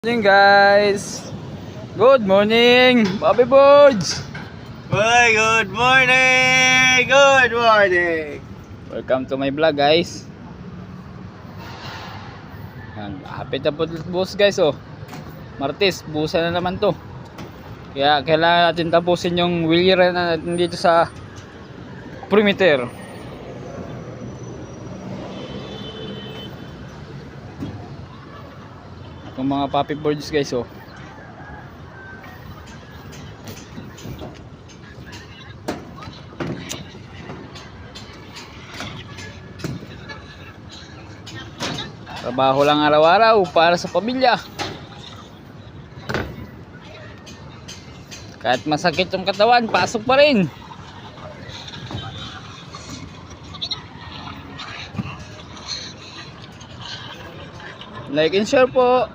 Morning guys. Good morning, Bobby Boards. Hey, good morning! Good morning! Welcome to my vlog guys. Hapit na po boss guys oh. Martes, busa na naman to. Kaya kailangan natin tapusin yung wheelera natin dito sa perimeter. Yung mga puppy boards guys oh. Trabaho lang araw-araw para sa pamilya. Kahit masakit yung katawan, pasok pa rin. Like and share po.